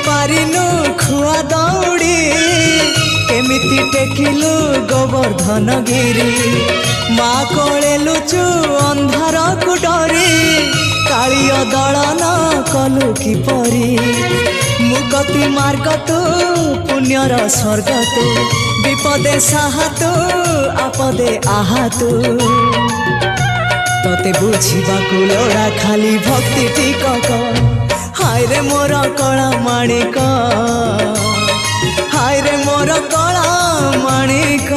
पारिनु खुआ दौड़ी केमिति टेकिलु गोवर्धन गिरी माँ कोले लुचु अंधार को डरी कालिय दलन कलु किपरी मुगति मार्ग तू पुण्यर स्वर्ग तू विपदे साहा तू आपदे आहा तू तोते बुझिबाकु लोड़ा खाली भक्ति टिकक हाय रे मोर कला माणिक हाय रे मोर कला माणिक।